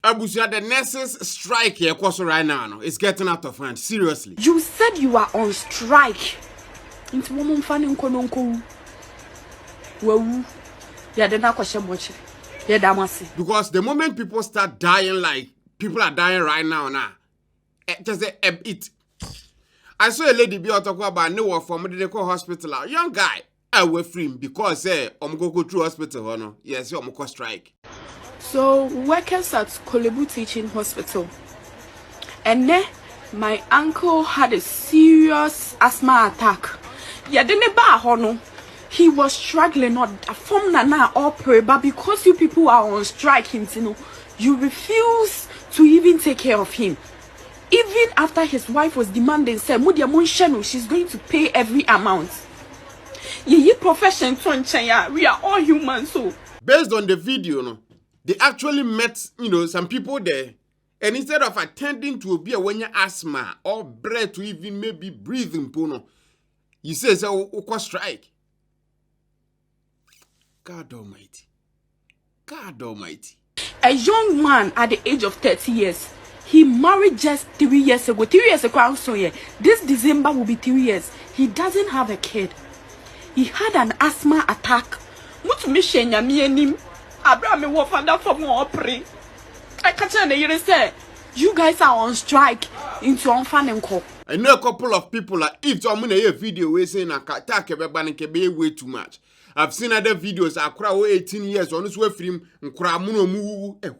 Abusia, the nurses strike here course right now. No, it's getting out of hand. Seriously. You said you are on strike. Into woman fanning kononko. Well, yeah, they're not question much. Yeah, damasi. Because the moment people start dying, like people are dying right now, just it. I saw a lady be talking about no from medical hospital. A young guy, I will free him because go through hospital. No, yes, you go strike. So workers at Kolebu Teaching Hospital, and then my uncle had a serious asthma attack. Yeah, didn't hono. He was struggling not from Nana or pray, but because you people are on strike, you refuse to even take care of him. Even after his wife was demanding, say, she's going to pay every amount. Ye profession, we are all humans, so. Based on the video, no, they actually met, some people there, and instead of attending to be when your asthma or breath to even maybe breathing, you say, strike. God Almighty. God Almighty. A young man at the age of 30 years. He married just 3 years ago. 3 years ago, so yeah. This December will be 3 years. He doesn't have a kid. He had an asthma attack. What mission ya me nim? Abraham will find out for more pray. I can't tell you say you guys are on strike into unfanenko. I know a couple of people like if someone a video we saying attack be way too much. I've seen other videos akra 18 years on this way film a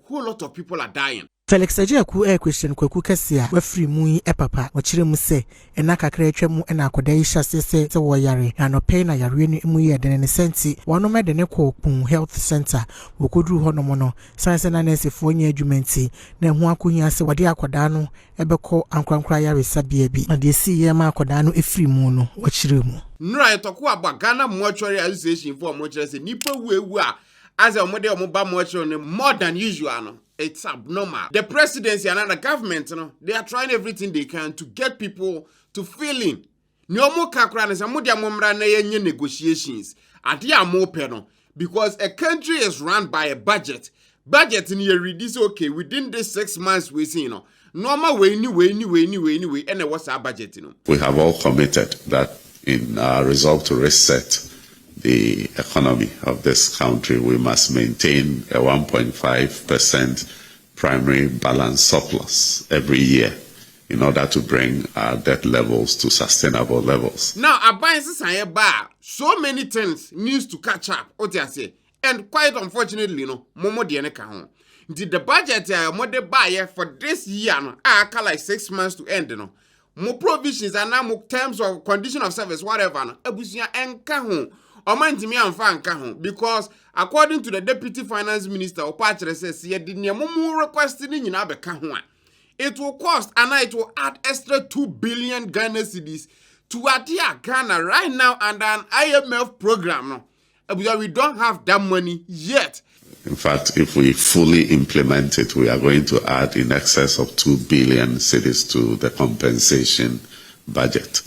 whole lot of people are dying. Felix Ajaku question kwaku kasia wa free mu papa wo kire mu se ena kakra atwa mu ena akoda yi hyase se wo yare na no pay na yare no mu ye de ne senti wono me de ne kokun health center wo koduru hono mo no sanse na nurse fo nya adwumenti na hu akohia se wode akoda no ebekọ ankrankra yare sabia bi na de si ye ma akoda no free mu no wo kire mu nra etoko aba Ghana Mortuary Association for mortuary say nipa wu a as a model omoba mortuary more than usual no. It's abnormal. The presidency and the government, they are trying everything they can to get people to feel in. Nyomo kakran is a mudia momra na yenye negotiations. Adia mo peno. Because a country is run by a budget. Budget in here reduce okay within this 6 months we see, normal way anyway, and what's our budget, We have all committed that in our resolve to reset the economy of this country, we must maintain a 1.5% primary balance surplus every year in order to bring our debt levels to sustainable levels. Now, so many things needs to catch up, and quite unfortunately, Momo Dianeka. The budget for this year, like 6 months to end, more provisions and now more terms of condition of service, whatever, because according to the deputy finance minister Opachere says it will cost and it will add extra 2 billion Ghana cedis to Adia Ghana right now under an IMF program. Because we don't have that money yet. In fact, if we fully implement it, we are going to add in excess of 2 billion cedis to the compensation budget.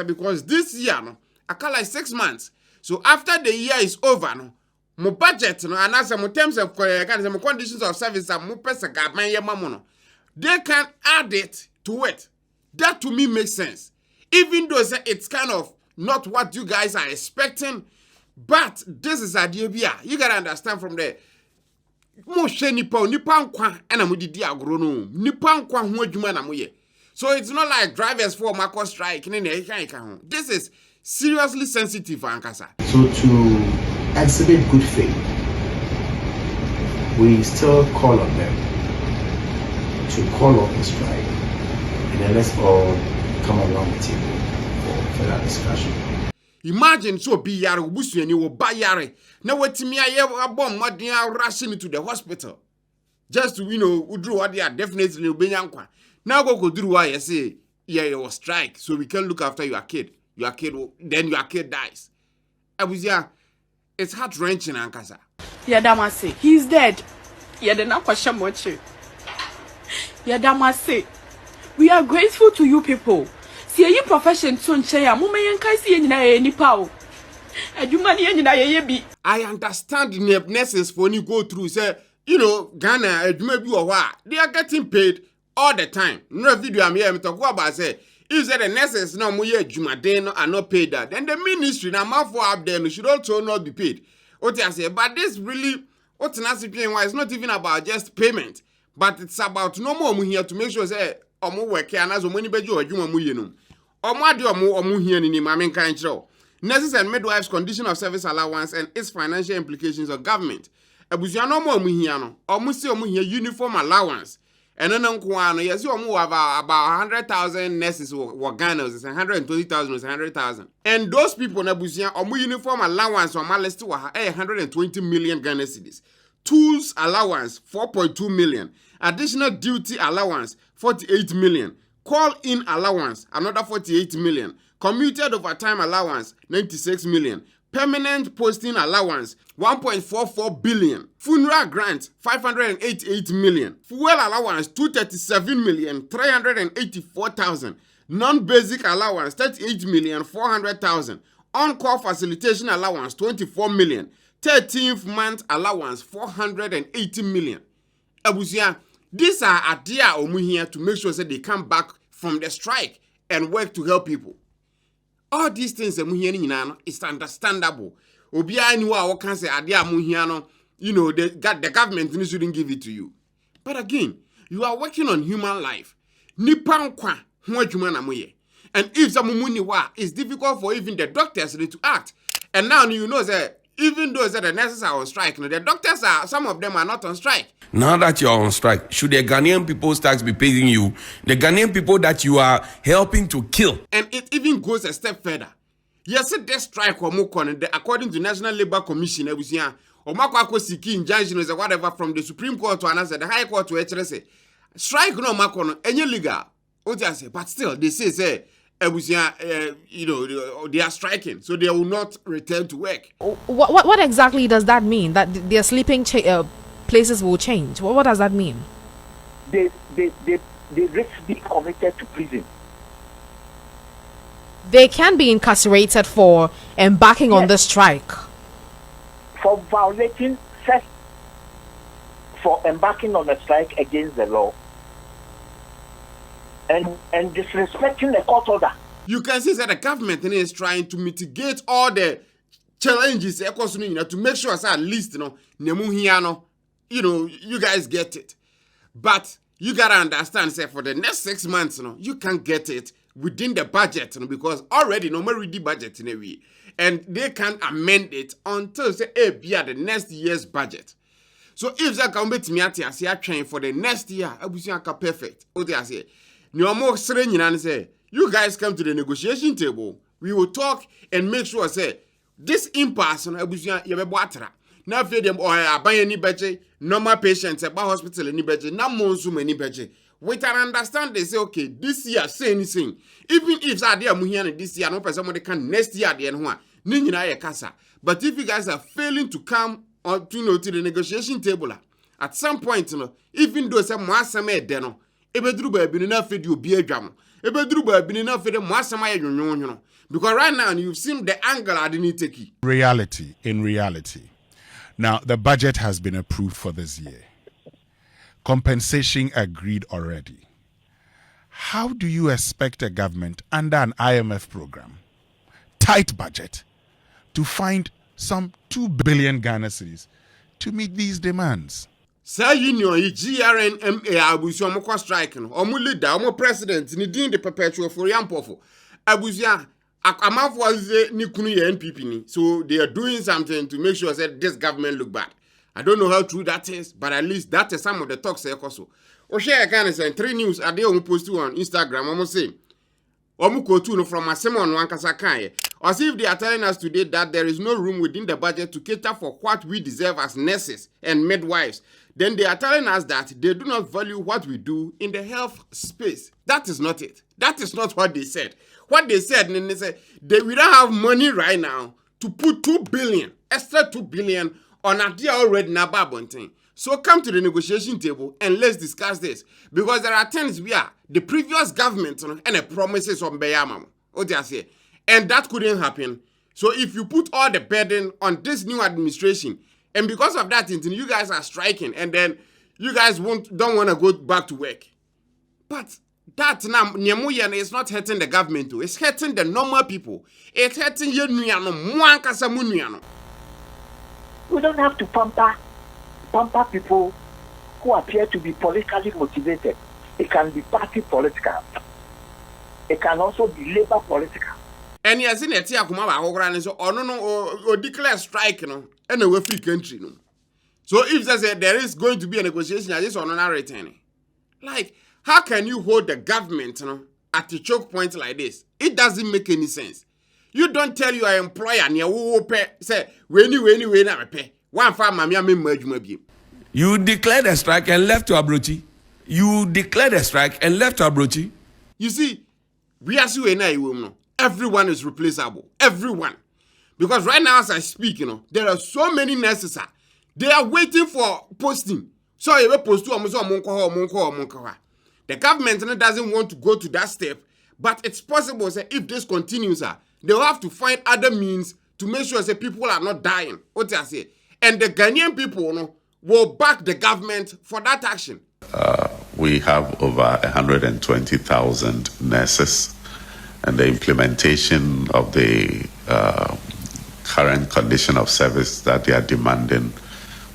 Because this year, I call like 6 months. So after the year is over, my budget, and as my terms of conditions of service, they can add it to it. That to me makes sense. Even though it's kind of not what you guys are expecting, but this is idea. You gotta understand from there. So it's not like drivers for Marco strike. This is seriously sensitive, Ankasa. So to exhibit good faith, we still call on them to call off the strike, and then let's all come around the table for further discussion. Imagine so be yare ubusu and you will buy yare. Now what to me I bomb modern rushing into the hospital. Just to Udru what they are definitely be yankwa. Now go do why I say yeah you will strike so we can look after your kid. Your kid then your kid dies. It's heart wrenching, Ankasa. Yeah, Damasi, he's dead. Yeah, the not question much. Yeah, Damasi, we are grateful to you people. See you profession soon chaya mume yankai si ni pao. I understand the nurses for you go through say Ghana, they are getting paid all the time. No video I'm here, talk about say, if the nurses now are not paid that, then the ministry now for up there should also not be paid. What I say, but this really, what's not it's not even about just payment, but it's about no more here to make sure say, work and as money bejo or you here in Mamin kind show. Nurses and midwives' condition of service allowance and its financial implications of government. Abusia no more muhiano, almost here uniform allowance. And then Uncle, yes, you about 100,000 nurses were Ghana, 120,000 was 100,000. And those people, Abusia, uniform allowance on my list were 120 million Ghana cedis. Tools allowance, 4.2 million. Additional duty allowance, 48 million. Call-in allowance, another 48 million. Commuted overtime allowance, 96 million. Permanent posting allowance, 1.44 billion. Funeral grant, 588 million. Fuel allowance, 237,384,000. Non-basic allowance, 38,400,000. On-call facilitation allowance, 24 million. 13th month allowance, 480 million. Abusia, these are idea omu here to make sure that they come back from the strike and work to help people. All these things is understandable. Obia ni wa can say idea mu here no, the government shouldn't give it to you. But again, you are working on human life. Nipa nkwa ho adwuma na moye. And if some money it's difficult for even the doctors to act. And now you know that even though the nurses are on strike, the doctors some of them are not on strike. Now that you're on strike, should the Ghanaian people's tax be paying you? The Ghanaian people that you are helping to kill. And it even goes a step further. Yes, this strike according to National Labour Commission, Siki injunction is whatever from the Supreme Court to another, the High Court to HRS. Strike no makono any legal. But still they say they are striking, so they will not return to work. What exactly does that mean? That their sleeping places will change? What does that mean? They risk being committed to prison. They can be incarcerated for embarking on the strike. For violating first, for embarking on a strike against the law. And disrespecting the court order. You can see that the government is trying to mitigate all the challenges to make sure at least you guys get it. But you gotta understand, say for the next 6 months, you can't get it within the budget, because already no more ready budget in a way. And they can't amend it until say the next year's budget. So if that can be train for the next year, I will say perfect. You guys come to the negotiation table. We will talk and make sure say this impasse now feed them or buy any budget, normal patients at hospital any budget, not monsoon any budget. We can understand they say okay, this year say anything. Even if that idea muhian this year, no person can next year the end one. But if you guys are failing to come on to the negotiation table, at some point, even though some mwasame deno, ebedruba binina feed you be a jam. Ebedruba binina feed mwasama because right now you've seen the angle I didn't take. In reality. Now the budget has been approved for this year. Compensation agreed already. How do you expect a government under an IMF program, tight budget, to find some 2 billion Ghana cedis to meet these demands? Say union GRNMA abusia mo strike no omo leader omo president ni din de perpetual for yampofo abusia amafo ze ni kunu ye NPP ni, so they are doing something to make sure that this government look bad. I don't know how true that is, but at least that is some of the talks say also. O share can say 3 news are they omo post on Instagram omo say omo quote no from Asemon wankasa kan. As if they are telling us today that there is no room within the budget to cater for what we deserve as nurses and midwives. Then they are telling us that they do not value what we do in the health space. That is not it. That is not what they said. What they said, they said we don't have money right now to put 2 billion, extra 2 billion on a deal already na babonting. So come to the negotiation table and let's discuss this. Because there are things where the previous government and the promises on Bayama. And that couldn't happen. So if you put all the burden on this new administration, And because of that, you guys are striking, and then you guys don't want to go back to work. But that now, it's not hurting the government too. It's hurting the normal people. It's hurting you. We don't have to pamper people who appear to be politically motivated. It can be party political. It can also be labor political. And yes, in a tia kuma ba so or declare strike no and a free country no. So if there is going to be a negotiation, I just on returning. Like, how can you hold the government at the choke point like this? It doesn't make any sense. You don't tell your employer near who pay say when na pay. One farm mamia. You declared a strike and left to Abrochi. You declared a strike and left to Abrochi. You see, we are no. Everyone is replaceable. Everyone. Because right now, as I speak, there are so many nurses. They are waiting for posting. So you will post to the government doesn't want to go to that step, but it's possible if this continues, they'll have to find other means to make sure people are not dying. What I say? And the Ghanaian people will back the government for that action. We have over 120,000 nurses, and the implementation of the current condition of service that they are demanding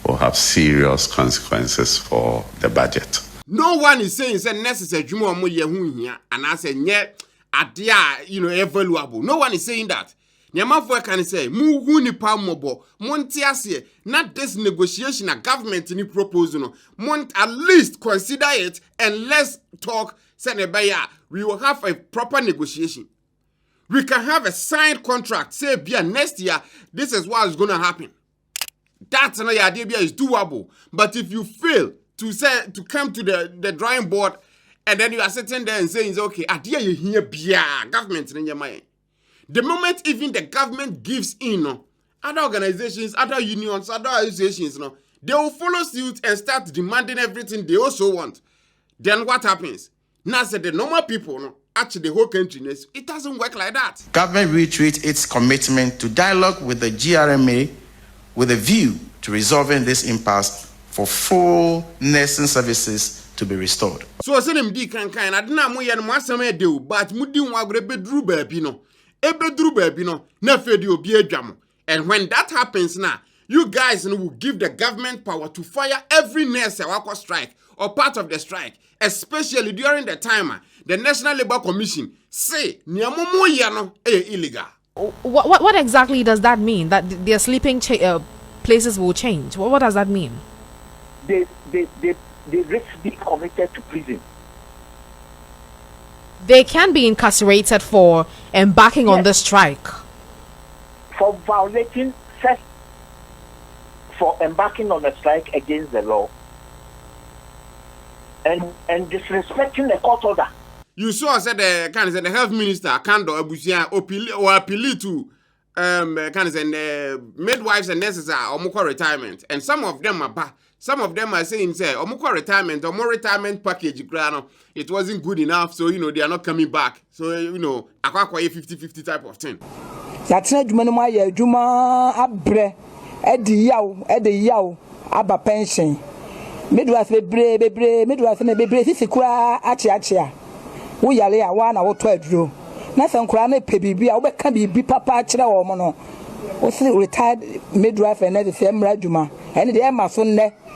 will have serious consequences for the budget. No one is saying it's necessary and I say valuable. No one is saying that. Nyamafo can say mu ni pa mobo monti ase not this negotiation a government ni propose no mont at least consider it and let's talk senebaya. We will have a proper negotiation. We can have a signed contract say bia next year this is what is going to happen. That's no idea is doable. But if you fail to come to the drawing board and then you are sitting there and saying it's okay, idea you hear bia government in your mind. The moment even the government gives in, other organizations, other unions, other associations, they will follow suit and start demanding everything they also want. Then what happens? Now, the normal people, actually the whole country, it doesn't work like that. Government reiterates its commitment to dialogue with the GRMA with a view to resolving this impasse for full nursing services to be restored. So, SNMD can I didn't know you must do, but Mudi Wagrebe Drew Babino. And when that happens now, you guys will give the government power to fire every nurse who strike or part of the strike, especially during the time the National Labour Commission say illegal. What exactly does that mean? That their sleeping places will change? What does that mean? They risk being committed to prison. They can be incarcerated for embarking on the strike. For violating first, for embarking on a strike against the law and disrespecting the court order. You saw said the health minister Kando Abusia appeal to midwives and nurses are omukwa retirement, and some of them are saying say omukwa retirement or more retirement package it wasn't good enough, so they are not coming back. So akwa 50-50 type of thing. Yatena djuma no ma ya djuma abre edi yaw aba pension midwife bebre sisi kura achi wo yale ya wa na wo to aduro na san kura na pe bibi a wo beka bibi papa kire wo mo no wo si retired midwife and the same adwuma and the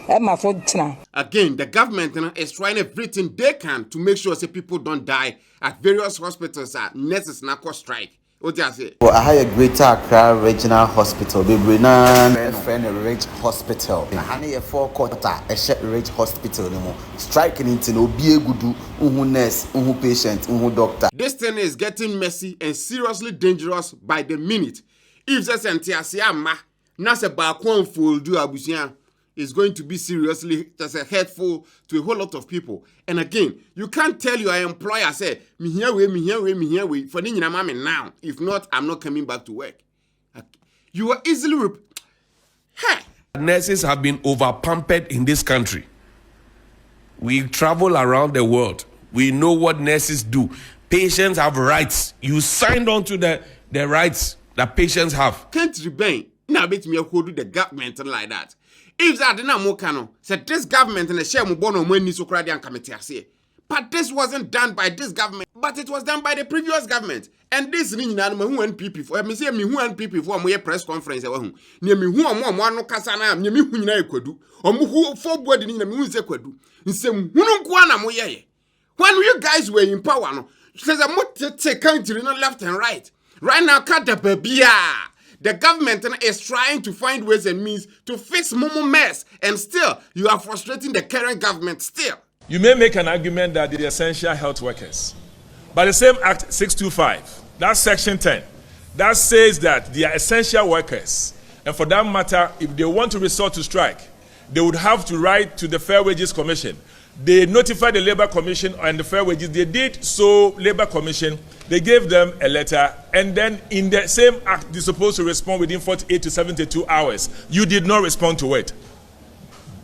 emaso tena. Again, the government is trying everything they can to make sure people don't die at various hospitals at nurses na cause strike. What do you say? Well, I have a Greater Accra Regional Hospital. We bring a friend Ridge Hospital. I have a 4-quarter Ridge Hospital anymore. Striking into no be a good nurse, patient, doctor. This thing is getting messy and seriously dangerous by the minute. If the sentiasiama nasa bakwan full do abusian is going to be seriously hurtful to a whole lot of people. And again, you can't tell your employer, say, me here way, for now. If not, I'm not coming back to work. You are easily... Hey! Nurses have been over-pampered in this country. We travel around the world. We know what nurses do. Patients have rights. You signed on to the rights that patients have. Can't remain. Now bet me hold the government like that. If that na mo kano, said this government and the share mo bono money so crowd and committee say. But this wasn't done by this government, but it was done by the previous government. And this ni na who NPP for me say me who NPP for mo press conference e hu. Ni me who mo no kasa na me hu nyina ekwadu. Omo who for body ni na me hu se kwadu. Nsem hunu nko na mo ye. When you guys were in power no, says mo take country no left and right. Right now kada babia. The government is trying to find ways and means to fix Momo mess, and still, you are frustrating the current government still. You may make an argument that they're essential health workers. But the same Act 625, that's Section 10, that says that they are essential workers. And for that matter, if they want to resort to strike, they would have to write to the Fair Wages Commission. They notified the Labor Commission and the Fair Wages. They did so, Labor Commission. They gave them a letter, and then in the same act, they're supposed to respond within 48 to 72 hours. You did not respond to it.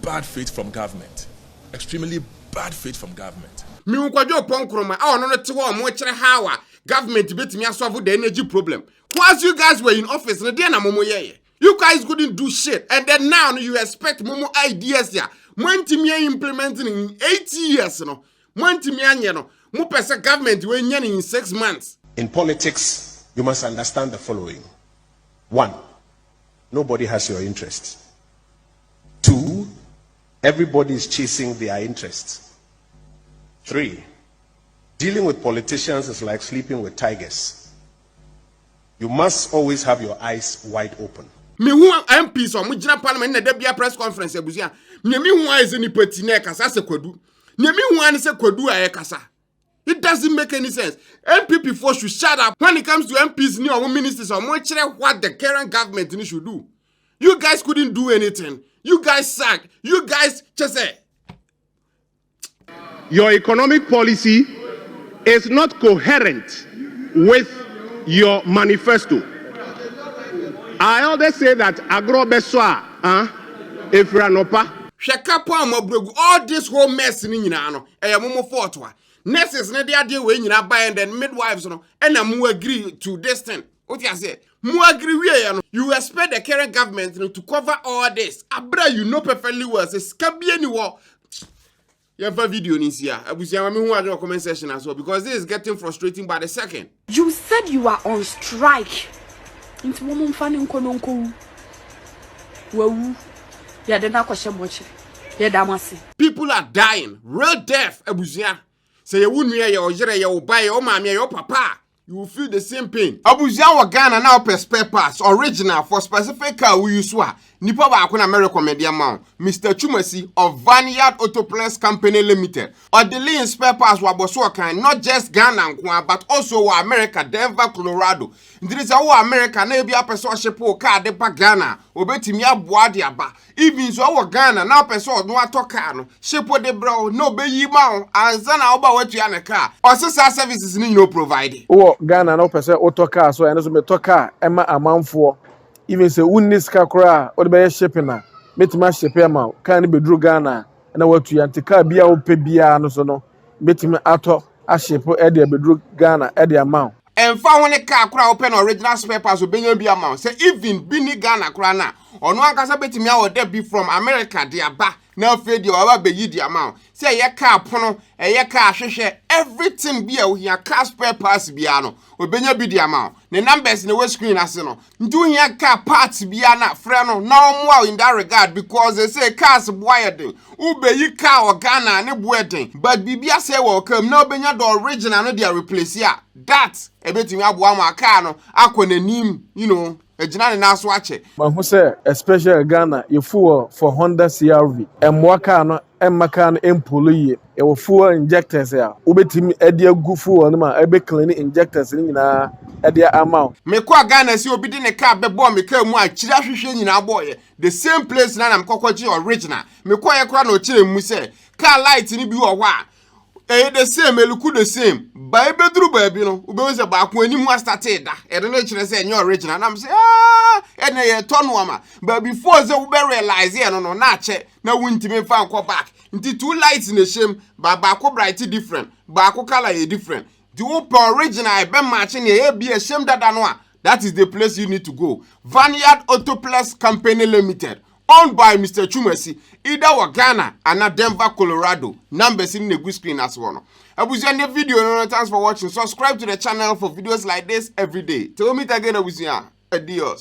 Bad faith from government. Extremely bad faith from government. Me ukwajo ponkroma no te wo mo kire hawa government betimi solve the energy problem. Once you guys were in office, no dey na momo ye. You guys couldn't do shit, and then now you expect momo ideas here. Mwantimi implementing in 80 years no. Mwantimi anye no. Mo pese government we nyane in 6 months. In politics, you must understand the following. 1, nobody has your interest. 2, everybody is chasing their interests. 3, dealing with politicians is like sleeping with tigers. You must always have your eyes wide open. Me who MP so mo gina parliament na da press conference abusia. Me who eyes ni patine kasa se kwadu. Me who an se kwadu aye kasa. It doesn't make any sense. MPP force should shut up when it comes to MPs new or ministers or more what the current government should do. You guys couldn't do anything. You guys suck. You guys just say. Your economic policy is not coherent with your manifesto. I always say that agro beswa, if ranopa. All this whole mess in Yinano, a momo fortwa. Nurses, ne dia dey we nyina buy, and then midwives no, and mu agree to this thing. What you say? Mu agree we you expect the current government to cover all this. Abra you know perfectly well. Say skabie ni wo. You have a video in here. Abusia me who are your comment section as well, because this is getting frustrating by the second. You said you are on strike. Into woman fanning kononko. Wow. Ya de na kwashe moche. Ya damasi. People are dying. Real death, Abusia. Say you wouldn't hear your jere, your buy, your mammy, your papa. You will feel the same pain. Abuja wa Ghana now per spare parts original for specific car we use wa. Nipa ba akuna America media man. Mr. Chumasi of Vineyard Auto Plus Company Limited. Or the lean spare parts wa boso kan not just Ghana but also wa America, Denver, Colorado. There is our America na ebi apeso shepo car de pa Ghana. Obetimi aboa de aba. Even so our Ghana now peso no atoka no. Shepo de bro no be yi ma anza na oba watu ya ne car. Or services ni no provide. Ghana no person auto car so and so me to car ema amanfo even say unnis car kra o de be shipping na metima ship am car ni bedru Ghana na watu ya tika bia o pe bia no so no metima ato a ship e de bedru Ghana e de amount and fa woni car kra open original spare parts o benya bi amount say even bini Ghana kra na ono akasa betimi a o de be from America de aba na fe de o ba be yi de amount say ye car pono ye car hwehwe everything be a here car spare parts bia no obenya bi di amount the numbers in the screen ase no ndu here car parts bia na frɛ no na omo in that regard because they say cars boyed ubeyi car o Ghana ne boyed but bibia say we come na obenya the original no dey replace here that ebetimi aboa ma car no akonanim you know ejina na so ache ma hu say especially Ghana you fuel for Honda CR-V emwa car no emaka no employee e wo fuel injectors ya obetimi ede agu fuel no ma ebe clean injectors ni nyina ede amount me kwa Ghana si obi di ne car bebo me car mu a kira hwehwe nyina boye the same place na mkokwaji original me kwa ye kra na o kire mu say car light ni bi wo hwa the same eluku the same ba ebeduru ba bi no ube we say ba ko ani mu started da e de no kire say enye original na me say ene ye tonu ama but before say we realize here no na che na wuntime fa nko back nti two lights in the shame ba ko bright different ba ko color e different the original e be match na e be a shame dada no a that is the place you need to go. Vineyard Auto Plus Company Limited, owned by Mr. Chumesi, either Ghana and Denver, Colorado. Numbers in the good screen as well. I was in the video. Thanks for watching. Subscribe to the channel for videos like this every day. Till we meet again, adios.